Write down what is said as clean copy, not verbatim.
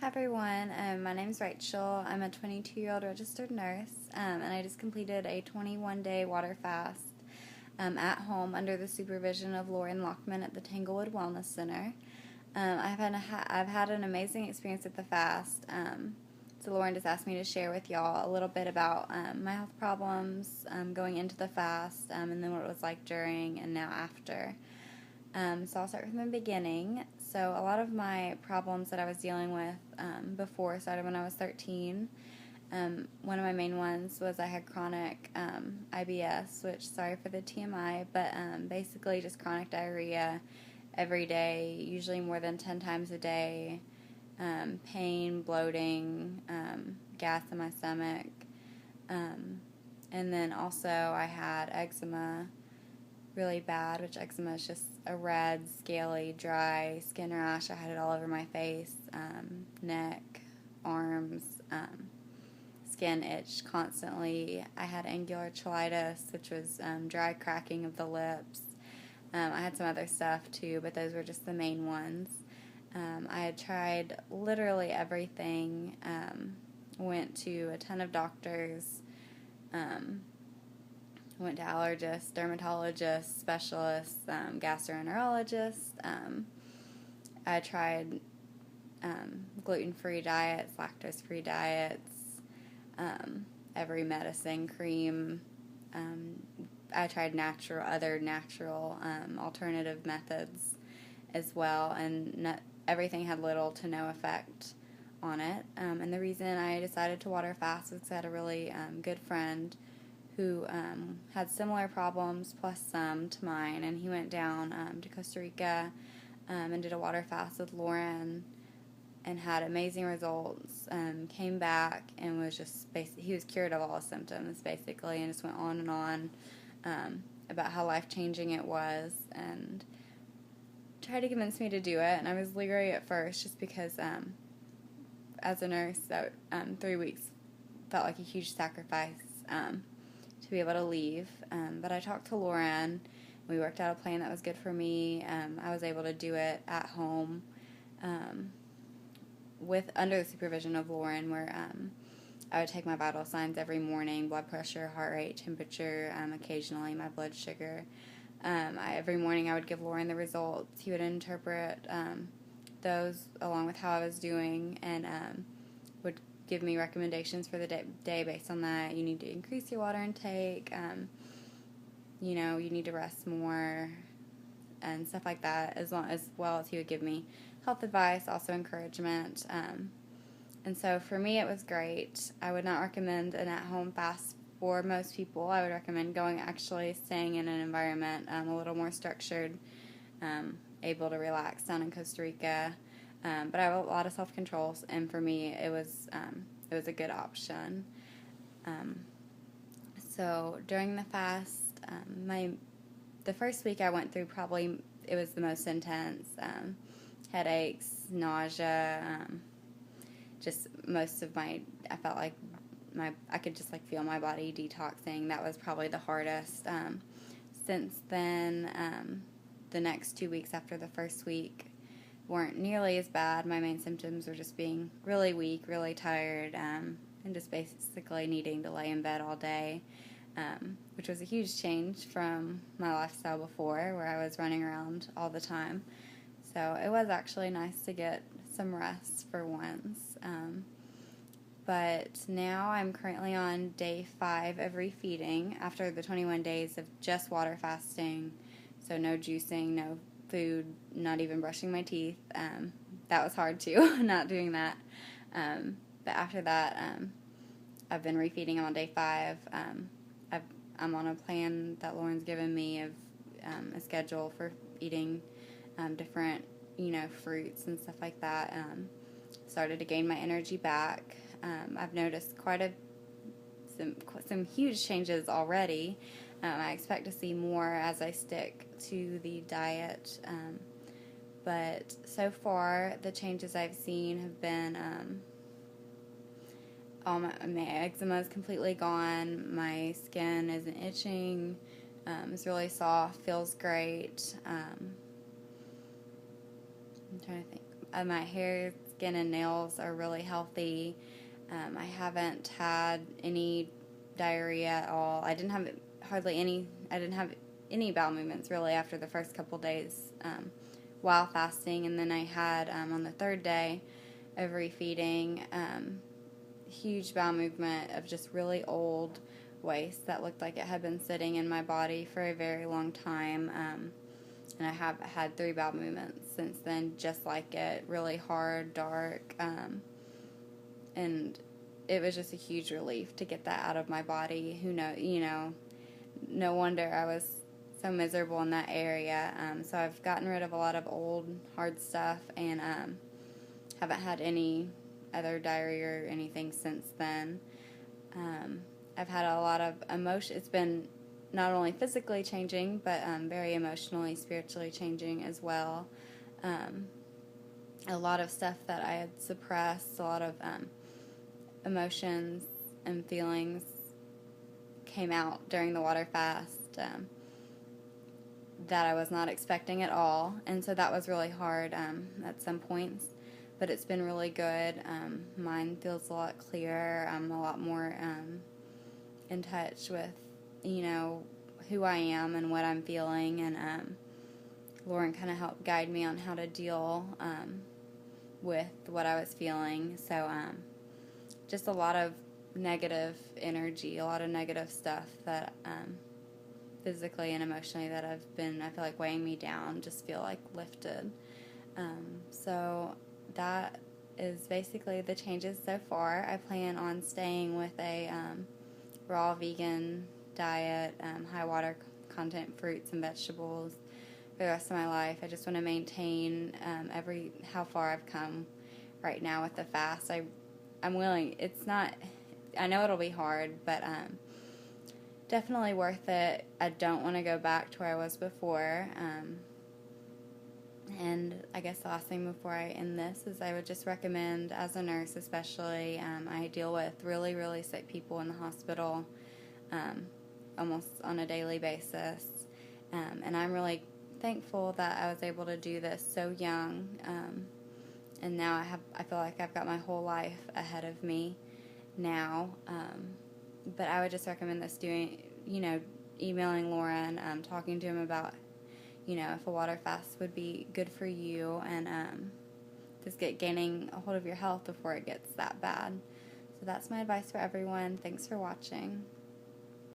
Hi everyone, my name is Rachel. I'm a 22-year-old registered nurse, and I just completed a 21-day water fast at home under the supervision of Loren Lockman at the Tanglewood Wellness Center. I've had an amazing experience at the fast. So Loren just asked me to share with y'all a little bit about my health problems going into the fast, and then what it was like during and now after. So I'll start from the beginning. So a lot of my problems that I was dealing with before started when I was 13. One of my main ones was I had chronic IBS, which, sorry for the TMI, but basically just chronic diarrhea every day, usually more than 10 times a day, pain, bloating, gas in my stomach, and then also I had eczema really bad, which eczema is just a red, scaly, dry skin rash. I had it all over my face, neck, arms, skin itched constantly. I had angular chelitis, which was dry cracking of the lips. I had some other stuff too, but those were just the main ones. I had tried literally everything, went to a ton of doctors, went to allergists, dermatologists, specialists, gastroenterologists. I tried gluten-free diets, lactose-free diets, every medicine, cream. I tried other natural alternative methods as well, and everything had little to no effect on it. And the reason I decided to water fast was because I had a really good friend who had similar problems plus some to mine, and he went down to Costa Rica and did a water fast with Loren and had amazing results, came back and was just he was cured of all his symptoms basically, and just went on and on about how life-changing it was, and tried to convince me to do it. And I was leery at first just because as a nurse that 3 weeks felt like a huge sacrifice to be able to leave, but I talked to Loren. We worked out a plan that was good for me. I was able to do it at home under the supervision of Loren, where I would take my vital signs every morning: blood pressure, heart rate, temperature, occasionally my blood sugar. Every morning I would give Loren the results. He would interpret those along with how I was doing, and would give me recommendations for the day based on that. You need to increase your water intake, you need to rest more, and stuff like that, as well as he would give me health advice, also encouragement. And so for me it was great. I would not recommend an at-home fast for most people. I would recommend staying in an environment a little more structured, able to relax down in Costa Rica. But I have a lot of self-control, and for me, it was a good option. So during the fast, the first week I went through, probably it was the most intense. Headaches, nausea, just most of I felt like I could just feel my body detoxing. That was probably the hardest. Since then, the next 2 weeks after the first week weren't nearly as bad. My main symptoms were just being really weak, really tired, and just basically needing to lay in bed all day, which was a huge change from my lifestyle before, where I was running around all the time. So it was actually nice to get some rest for once. But now I'm currently on day 5 of refeeding after the 21 days of just water fasting, so no juicing, no food, not even brushing my teeth. That was hard too, not doing that. But after that, I've been refeeding. I'm on day 5. I'm on a plan that Lauren's given me of a schedule for eating different, fruits and stuff like that. Started to gain my energy back. I've noticed some huge changes already. I expect to see more as I stick to the diet, but so far the changes I've seen have been my eczema is completely gone, my skin isn't itching, it's really soft, feels great. I'm trying to think. My hair skin and nails are really healthy. I haven't had any diarrhea at all. I didn't have any bowel movements really after the first couple days while fasting, and then I had on the third day of refeeding huge bowel movement of just really old waste that looked like it had been sitting in my body for a very long time, and I have had 3 bowel movements since then, just like it, really hard, dark, and it was just a huge relief to get that out of my body. No wonder I was so miserable in that area. So I've gotten rid of a lot of old, hard stuff, and haven't had any other diarrhea or anything since then. I've had a lot of emotion. It's been not only physically changing, but very emotionally, spiritually changing as well. A lot of stuff that I had suppressed, a lot of emotions and feelings came out during the water fast that I was not expecting at all, and so that was really hard at some points, but it's been really good. Mine feels a lot clearer. I'm a lot more in touch with, who I am and what I'm feeling, and Loren kind of helped guide me on how to deal with what I was feeling. So just a lot of negative energy, a lot of negative stuff that physically and emotionally that I feel like weighing me down, just feel like lifted. So that is basically the changes so far. I plan on staying with a raw vegan diet, high water content fruits and vegetables for the rest of my life. I just want to maintain how far I've come right now with the fast. I'm willing. I know it'll be hard, but definitely worth it. I don't want to go back to where I was before. And I guess the last thing before I end this is I would just recommend, as a nurse especially, I deal with really, really sick people in the hospital almost on a daily basis. And I'm really thankful that I was able to do this so young. And now I feel like I've got my whole life ahead of me now. But I would just recommend this emailing Loren, talking to him about, if a water fast would be good for you, and just gaining a hold of your health before it gets that bad. So that's my advice for everyone. Thanks for watching.